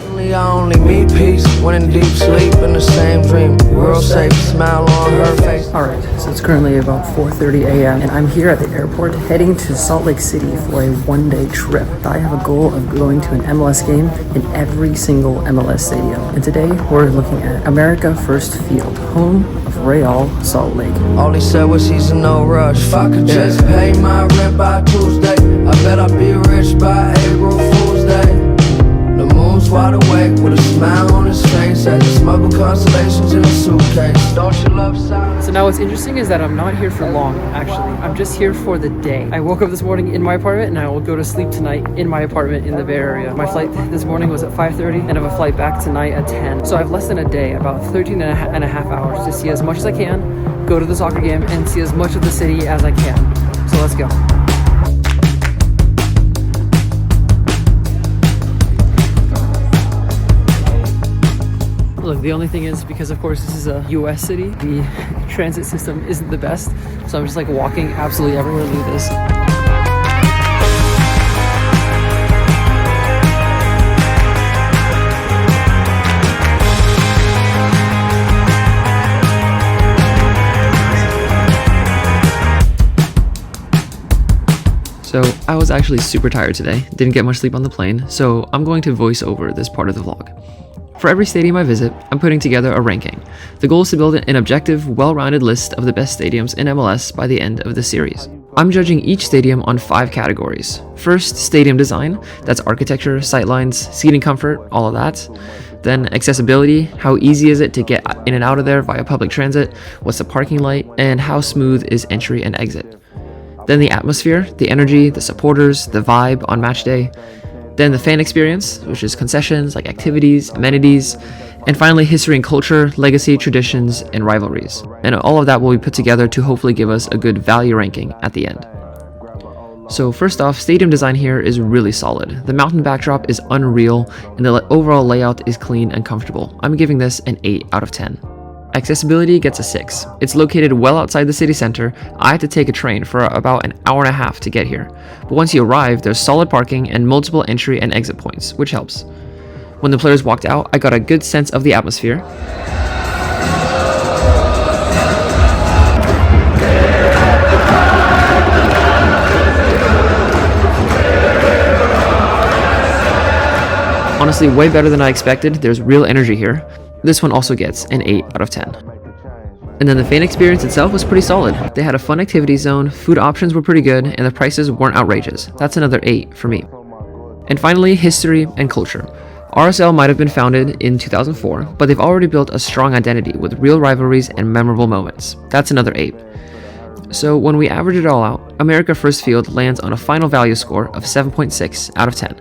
I only meet peace when in deep sleep in the same dream. World safe, smile on her face. Alright, so it's currently about 4:30 a.m. and I'm here at the airport heading to Salt Lake City for a one-day trip. I have a goal of going to an MLS game in every single MLS stadium. And today we're looking at America First Field, home of Real Salt Lake. All he said was he's in no rush. If I could just pay my rent by Tuesday, I bet I'd be rich by April Fool's Day. The moon's wide awake with a smile on his face as he smuggle constellations in a suitcase. Don't you love silence? So now what's interesting is that I'm not here for long, actually. I'm just here for the day. I woke up this morning in my apartment and I will go to sleep tonight in my apartment in the Bay Area. My flight this morning was at 5:30 and I have a flight back tonight at 10. So I have less than a day, about 13 and a half hours to see as much as I can, go to the soccer game and see as much of the city as I can. So let's go. Look, the only thing is, because of course this is a US city, the transit system isn't the best. So I'm just like walking absolutely everywhere through this. So I was actually super tired today, didn't get much sleep on the plane, so I'm going to voice over this part of the vlog. For every stadium I visit, I'm putting together a ranking. The goal is to build an objective, well-rounded list of the best stadiums in MLS by the end of the series. I'm judging each stadium on 5 categories. First, stadium design, that's architecture, sightlines, seating comfort, all of that. Then accessibility, how easy is it to get in and out of there via public transit, what's the parking light, and how smooth is entry and exit. Then the atmosphere, the energy, the supporters, the vibe on match day. Then the fan experience, which is concessions like activities, amenities, and finally history and culture, legacy, traditions, and rivalries. And all of that will be put together to hopefully give us a good value ranking at the end. So first off, stadium design here is really solid. The mountain backdrop is unreal, and the overall layout is clean and comfortable. I'm giving this an 8 out of 10. Accessibility gets a 6. It's located well outside the city center. I had to take a train for about an hour and a half to get here. But once you arrive, there's solid parking and multiple entry and exit points, which helps. When the players walked out, I got a good sense of the atmosphere. Honestly, way better than I expected. There's real energy here. This one also gets an 8 out of 10. And then the fan experience itself was pretty solid. They had a fun activity zone, food options were pretty good, and the prices weren't outrageous. That's another 8 for me. And finally, history and culture. RSL might have been founded in 2004, but they've already built a strong identity with real rivalries and memorable moments. That's another 8. So when we average it all out, America First Field lands on a final value score of 7.6 out of 10.